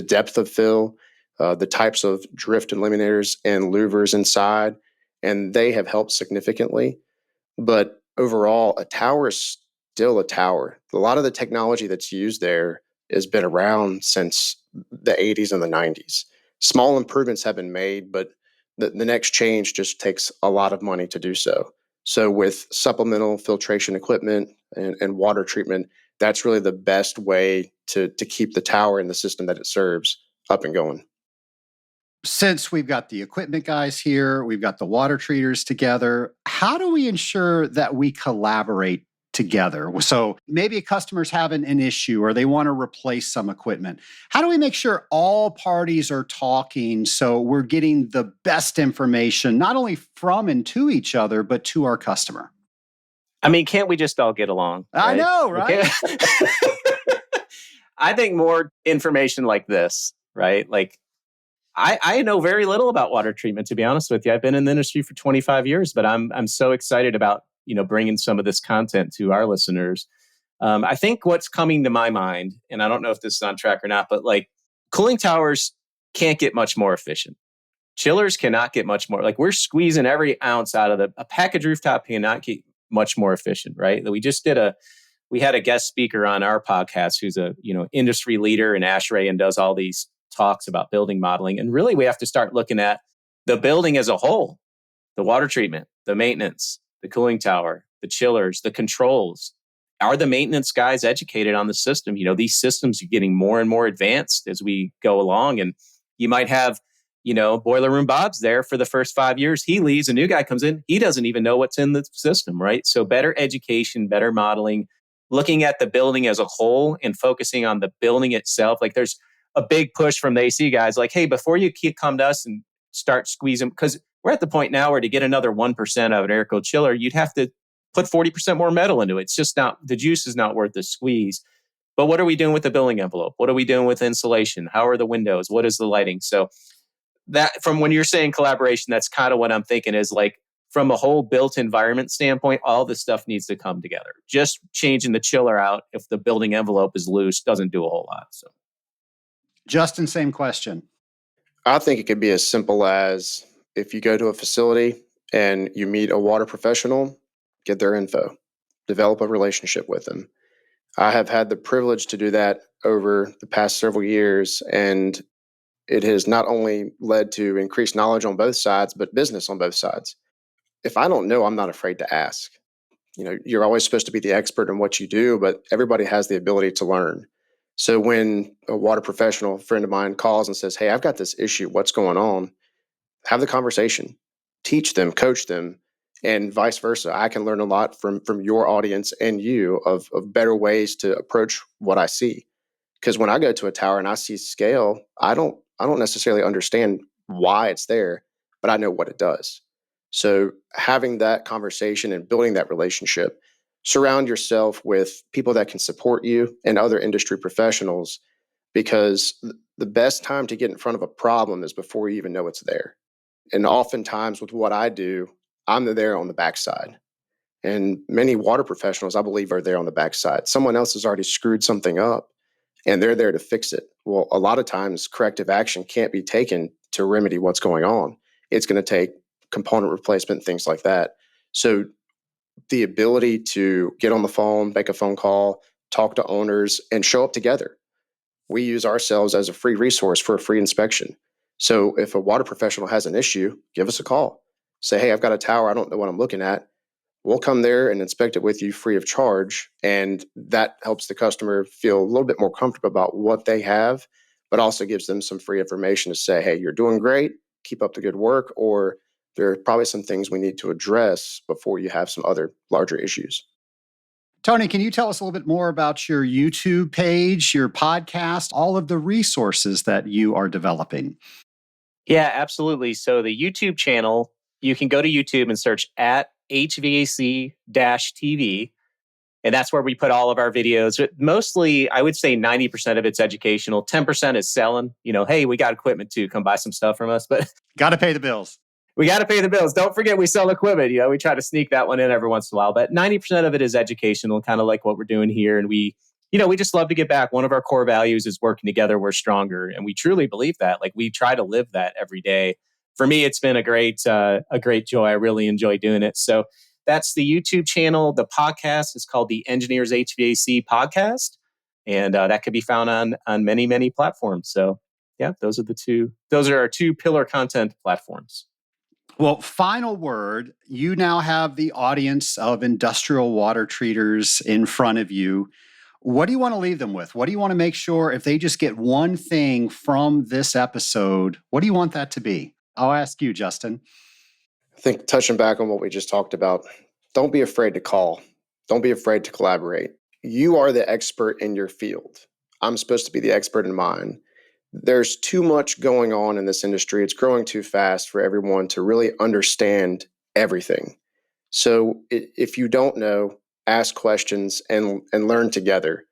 depth of fill, the types of drift eliminators and louvers inside, and they have helped significantly. But overall, a tower is still a tower. A lot of the technology that's used there has been around since the 80s and the 90s. Small improvements have been made, but the next change just takes a lot of money to do so. So with supplemental filtration equipment and water treatment, that's really the best way to keep the tower and the system that it serves up and going. Since we've got the equipment guys here, we've got the water treaters together, how do we ensure that we collaborate together? So maybe a customer's having an issue or they want to replace some equipment. How do we make sure all parties are talking so we're getting the best information, not only from and to each other, but to our customer? I mean, can't we just all get along? Right? I know, right? I think more information like this, right? Like, I know very little about water treatment, to be honest with you. I've been in the industry for 25 years, but I'm so excited about bringing some of this content to our listeners. I think what's coming to my mind, and I don't know if this is on track or not, but like cooling towers can't get much more efficient. Chillers cannot get much more. Like we're squeezing every ounce out of a package rooftop cannot get much more efficient, right? We had a guest speaker on our podcast who's a industry leader in ASHRAE and does all these talks about building modeling. And really, we have to start looking at the building as a whole, the water treatment, the maintenance, the cooling tower, the chillers, the controls. Are the maintenance guys educated on the system? These systems are getting more and more advanced as we go along. And you might have, Boiler Room Bob's there for the first 5 years. He leaves, a new guy comes in. He doesn't even know what's in the system, right? So better education, better modeling, looking at the building as a whole and focusing on the building itself. Like there's a big push from the AC guys, like, hey, before you come to us and start squeezing, because we're at the point now where to get another 1% of an air-cooled chiller, you'd have to put 40% more metal into it. It's just not, the juice is not worth the squeeze. But what are we doing with the building envelope? What are we doing with insulation? How are the windows? What is the lighting? So that, from when you're saying collaboration, that's kind of what I'm thinking is like from a whole built environment standpoint, all this stuff needs to come together. Just changing the chiller out if the building envelope is loose doesn't do a whole lot. So, Justin, same question. I think it could be as simple as if you go to a facility and you meet a water professional, get their info, develop a relationship with them. I have had the privilege to do that over the past several years, and it has not only led to increased knowledge on both sides, but business on both sides. If I don't know, I'm not afraid to ask. You're always supposed to be the expert in what you do, but everybody has the ability to learn. So when a water professional friend of mine calls and says, "Hey, I've got this issue, what's going on?" Have the conversation, teach them, coach them, and vice versa. I can learn a lot from your audience and you of better ways to approach what I see. Because when I go to a tower and I see scale, I don't necessarily understand why it's there, but I know what it does. So having that conversation and building that relationship, surround yourself with people that can support you and other industry professionals, because the best time to get in front of a problem is before you even know it's there. And oftentimes with what I do, I'm there on the backside. And many water professionals, I believe, are there on the backside. Someone else has already screwed something up and they're there to fix it. Well, a lot of times corrective action can't be taken to remedy what's going on. It's going to take component replacement, things like that. So the ability to get on the phone, make a phone call, talk to owners, and show up together. We use ourselves as a free resource for a free inspection. So if a water professional has an issue, give us a call. Say, "Hey, I've got a tower. I don't know what I'm looking at." We'll come there and inspect it with you free of charge. And that helps the customer feel a little bit more comfortable about what they have, but also gives them some free information to say, "Hey, you're doing great. Keep up the good work." Or there are probably some things we need to address before you have some other larger issues. Tony, can you tell us a little bit more about your YouTube page, your podcast, all of the resources that you are developing? yeah, absolutely. So the YouTube channel, you can go to YouTube and search at HVAC-TV. And that's where we put all of our videos. But mostly, I would say 90% of it's educational. 10% is selling. Hey, we got equipment too. Come buy some stuff from us. But Got to pay the bills. we got to pay the bills. Don't forget we sell equipment. We try to sneak that one in every once in a while. But 90% of it is educational, kind of like what we're doing here. And we just love to get back. One of our core values is working together, we're stronger. And we truly believe that. Like, we try to live that every day. For me, it's been a great joy. I really enjoy doing it. So that's the YouTube channel. The podcast is called the Engineers HVAC Podcast. And that can be found on many, many platforms. So yeah, those are our two pillar content platforms. Well, final word, you now have the audience of industrial water treaters in front of you. What do you want to leave them with? What do you want to make sure, if they just get one thing from this episode, what do you want that to be? I'll ask you, Justin. I think touching back on what we just talked about, don't be afraid to call. Don't be afraid to collaborate. You are the expert in your field. I'm supposed to be the expert in mine. There's too much going on in this industry. It's growing too fast for everyone to really understand everything. So if you don't know, ask questions and learn together.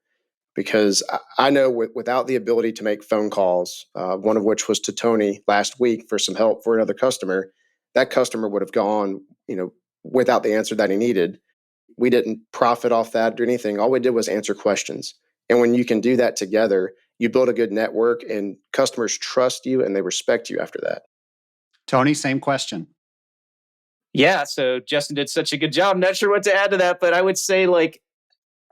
Because I know without the ability to make phone calls, one of which was to Tony last week for some help for another customer, that customer would have gone, without the answer that he needed. We didn't profit off that or anything. All we did was answer questions. And when you can do that together, you build a good network and customers trust you and they respect you after that. Tony, same question. Yeah, so Justin did such a good job. I'm not sure what to add to that, but I would say,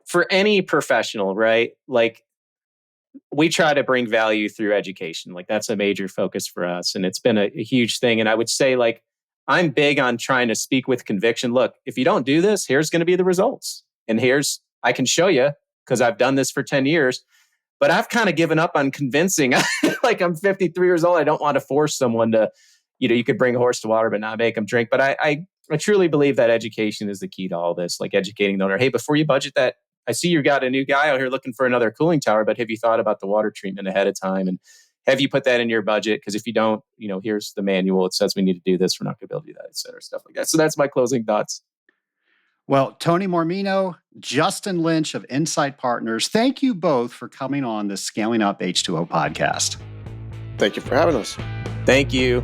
for any professional, right? We try to bring value through education. That's a major focus for us. And it's been a huge thing. And I would say, I'm big on trying to speak with conviction. Look, if you don't do this, here's going to be the results. And I can show you because I've done this for 10 years. But I've kind of given up on convincing. I'm 53 years old. I don't want to force someone to, you could bring a horse to water, but not make them drink. But I truly believe that education is the key to all this, educating the owner. Hey, before you budget that, I see you got a new guy out here looking for another cooling tower, but have you thought about the water treatment ahead of time? And have you put that in your budget? Because if you don't, here's the manual. It says we need to do this. We're not going to be able to do that, et cetera, stuff like that. So that's my closing thoughts. Well, Tony Mormino, Justin Lynch of Insight Partners, thank you both for coming on the Scaling Up H2O podcast. Thank you for having us. Thank you.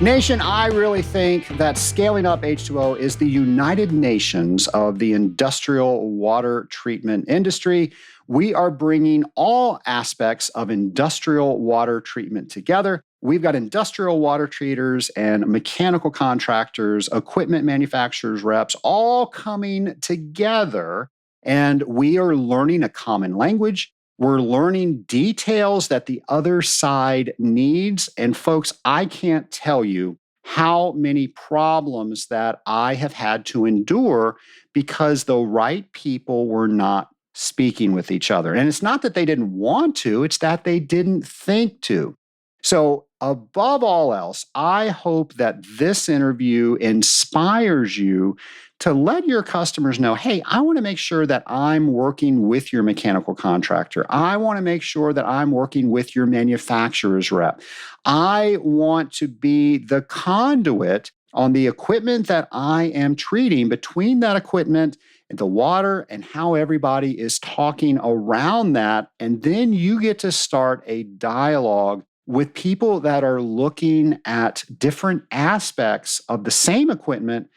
Nation, I really think that scaling up H2O is the United Nations of the industrial water treatment industry. We are bringing all aspects of industrial water treatment together. We've got industrial water treaters and mechanical contractors, equipment manufacturers, reps, all coming together, and we are learning a common language. We're learning details that the other side needs. And folks, I can't tell you how many problems that I have had to endure because the right people were not speaking with each other. And it's not that they didn't want to, it's that they didn't think to. So, above all else, I hope that this interview inspires you to let your customers know, hey, I want to make sure that I'm working with your mechanical contractor. I want to make sure that I'm working with your manufacturer's rep. I want to be the conduit on the equipment that I am treating between that equipment and the water and how everybody is talking around that. And then you get to start a dialogue with people that are looking at different aspects of the same equipment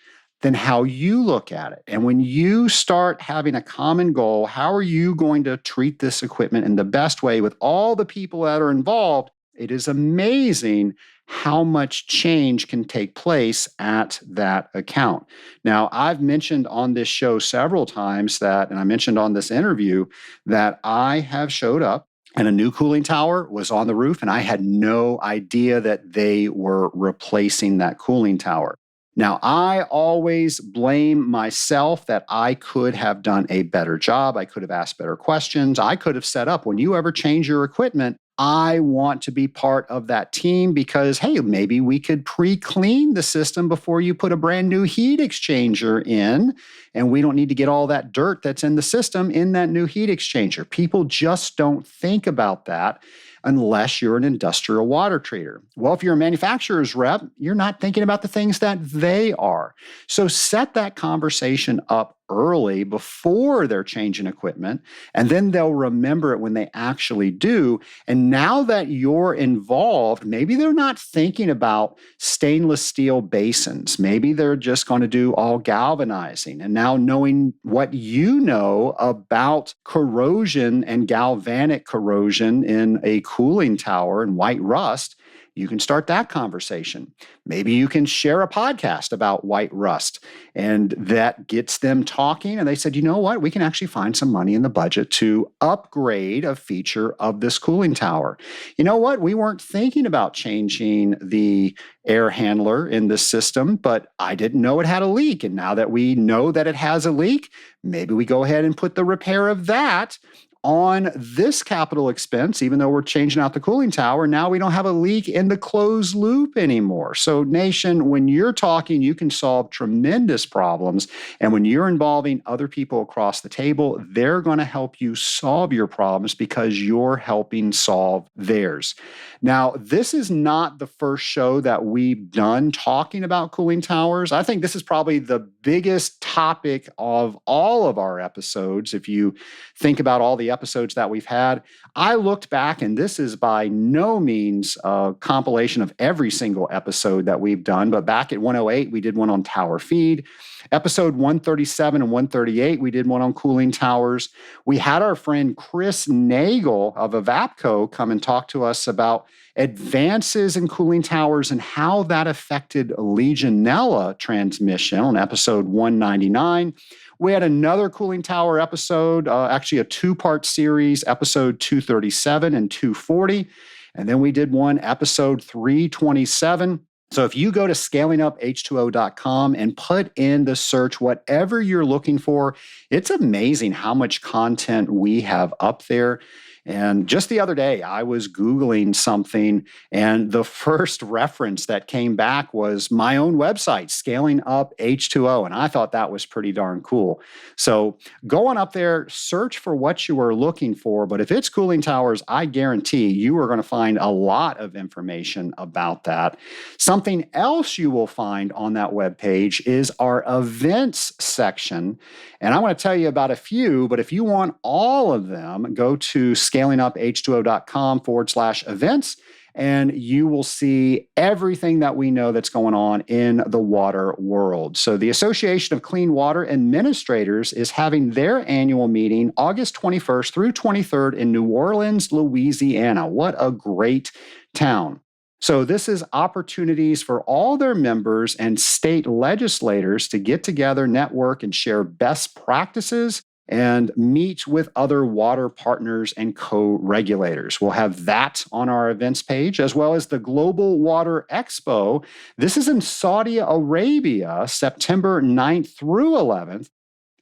than how you look at it. And when you start having a common goal, how are you going to treat this equipment in the best way with all the people that are involved? It is amazing how much change can take place at that account. Now, I've mentioned on this show several times that, and I mentioned on this interview, that I have showed up and a new cooling tower was on the roof, and I had no idea that they were replacing that cooling tower. Now, I always blame myself that I could have done a better job. I could have asked better questions. I could have set up, when you ever change your equipment, I want to be part of that team because, hey, maybe we could pre-clean the system before you put a brand new heat exchanger in, and we don't need to get all that dirt that's in the system in that new heat exchanger. People just don't think about that unless you're an industrial water treater. Well, if you're a manufacturer's rep, you're not thinking about the things that they are. So set that conversation up early before they're changing equipment, and then they'll remember it when they actually do. And now that you're involved, maybe they're not thinking about stainless steel basins. Maybe they're just going to do all galvanizing. And now knowing what you know about corrosion and galvanic corrosion in a cooling tower and white rust, you can start that conversation. Maybe you can share a podcast about white rust, and that gets them talking. And they said, you know what? We can actually find some money in the budget to upgrade a feature of this cooling tower. You know what? We weren't thinking about changing the air handler in this system, but I didn't know it had a leak. And now that we know that it has a leak, maybe we go ahead and put the repair of that on this capital expense, even though we're changing out the cooling tower. Now we don't have a leak in the closed loop anymore. So, Nation, when you're talking, you can solve tremendous problems. And when you're involving other people across the table, they're going to help you solve your problems because you're helping solve theirs. Now, this is not the first show that we've done talking about cooling towers. I think this is probably the biggest topic of all of our episodes. If you think about all the episodes that we've had, I looked back, and this is by no means a compilation of every single episode that we've done, but back at 108, we did one on tower feed. Episode 137 and 138, we did one on cooling towers. We had our friend Chris Nagel of Evapco come and talk to us about advances in cooling towers and how that affected Legionella transmission on episode 199. We had another cooling tower episode, actually a two-part series, episode 237 and 240. And then we did one episode 327. So if you go to scalinguph2o.com and put in the search whatever you're looking for, it's amazing how much content we have up there. And just the other day, I was Googling something, and the first reference that came back was my own website, Scaling Up H2O. And I thought that was pretty darn cool. So go on up there, search for what you are looking for. But if it's cooling towers, I guarantee you are going to find a lot of information about that. Something else you will find on that webpage is our events section. And I want to tell you about a few, but if you want all of them, go to scalinguph2o.com/events. and you will see everything that we know that's going on in the water world. So the Association of Clean Water Administrators is having their annual meeting August 21st through 23rd in New Orleans, Louisiana. What a great town. So this is opportunities for all their members and state legislators to get together, network, and share best practices and meet with other water partners and co-regulators. We'll have that on our events page, as well as the Global Water Expo. This is in Saudi Arabia, September 9th through 11th.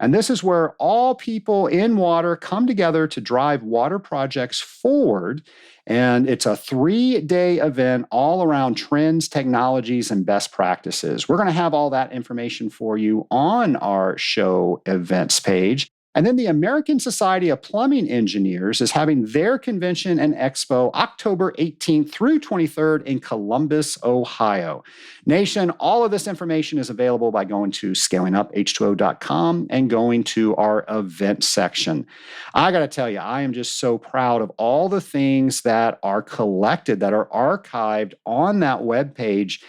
And this is where all people in water come together to drive water projects forward. And it's a 3-day event all around trends, technologies, and best practices. We're going to have all that information for you on our show events page. And then the American Society of Plumbing Engineers is having their convention and expo October 18th through 23rd in Columbus, Ohio. Nation, all of this information is available by going to scalinguph2o.com and going to our event section. I got to tell you, I am just so proud of all the things that are collected, that are archived on that webpage.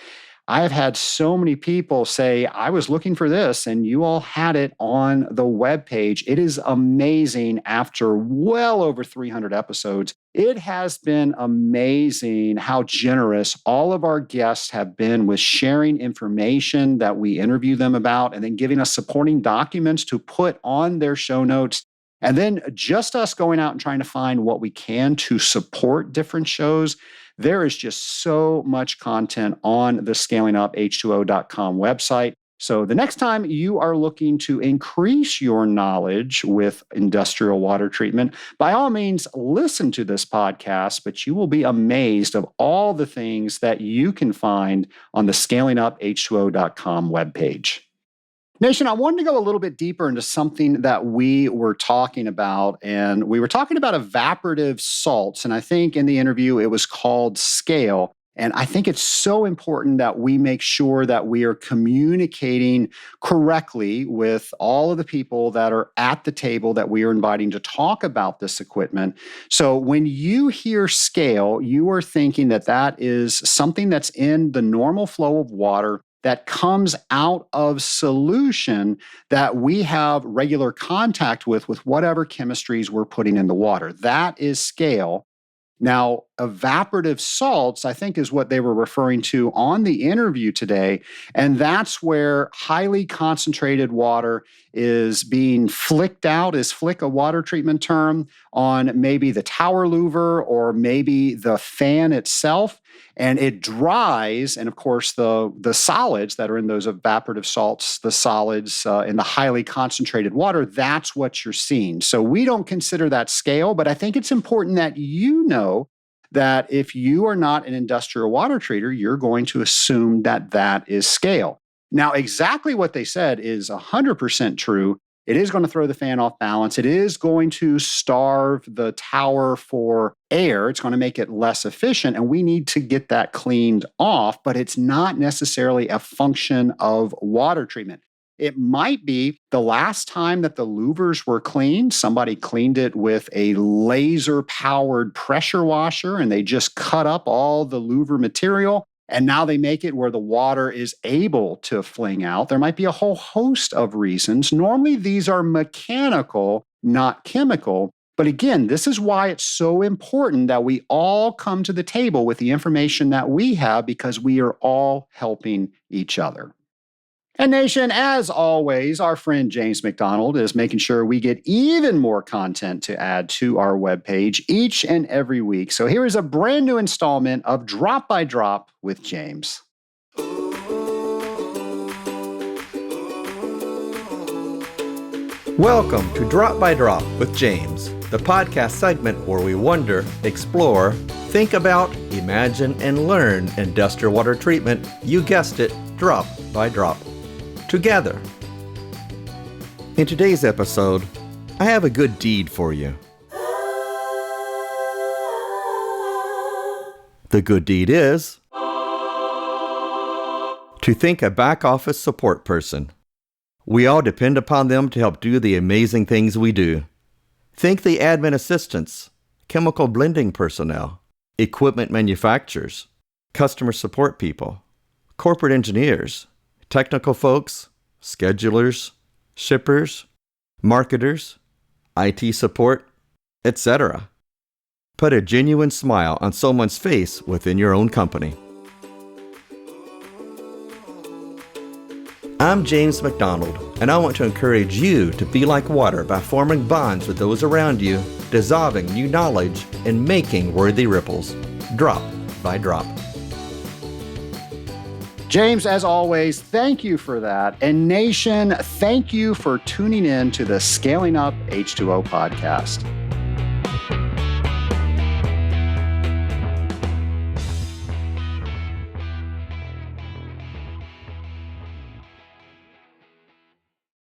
I have had so many people say, I was looking for this, and you all had it on the webpage. It is amazing after well over 300 episodes. It has been amazing how generous all of our guests have been with sharing information that we interview them about and then giving us supporting documents to put on their show notes. And then just us going out and trying to find what we can to support different shows. There is just so much content on the scalinguph2o.com website. So the next time you are looking to increase your knowledge with industrial water treatment, by all means, listen to this podcast, but you will be amazed of all the things that you can find on the scalinguph2o.com webpage. Nation, I wanted to go a little bit deeper into something that we were talking about, and we were talking about evaporative salts, and I think in the interview it was called scale, and I think it's so important that we make sure that we are communicating correctly with all of the people that are at the table that we are inviting to talk about this equipment. So when you hear scale, you are thinking that that is something that's in the normal flow of water that comes out of solution that we have regular contact with whatever chemistries we're putting in the water. That is scale. Now, evaporative salts, I think, is what they were referring to on the interview today. And that's where highly concentrated water is being flicked out. Is flick a water treatment term on maybe the tower louver or maybe the fan itself? And it dries, and of course, the solids that are in those evaporative salts, the solids in the highly concentrated water, that's what you're seeing. So we don't consider that scale, but I think it's important that you know that if you are not an industrial water treater, you're going to assume that that is scale. Now, exactly what they said is 100% true. It is going to throw the fan off balance. It is going to starve the tower for air. It's going to make it less efficient, and we need to get that cleaned off, but it's not necessarily a function of water treatment. It might be the last time that the louvers were cleaned, somebody cleaned it with a laser-powered pressure washer, and they just cut up all the louver material. And now they make it where the water is able to fling out. There might be a whole host of reasons. Normally, these are mechanical, not chemical. But again, this is why it's so important that we all come to the table with the information that we have, because we are all helping each other. And Nation, as always, our friend James McDonald is making sure we get even more content to add to our webpage each and every week. So here is a brand new installment of Drop by Drop with James. Welcome to Drop by Drop with James, the podcast segment where we wonder, explore, think about, imagine, and learn industrial water treatment. You guessed it, drop by drop. Together. In today's episode, I have a good deed for you. The good deed is to thank a back office support person. We all depend upon them to help do the amazing things we do. Thank the admin assistants, chemical blending personnel, equipment manufacturers, customer support people, corporate engineers, technical folks, schedulers, shippers, marketers, IT support, etc. Put a genuine smile on someone's face within your own company. I'm James McDonald, and I want to encourage you to be like water by forming bonds with those around you, dissolving new knowledge, and making worthy ripples, drop by drop. James, as always, thank you for that. And Nation, thank you for tuning in to the Scaling Up H2O podcast.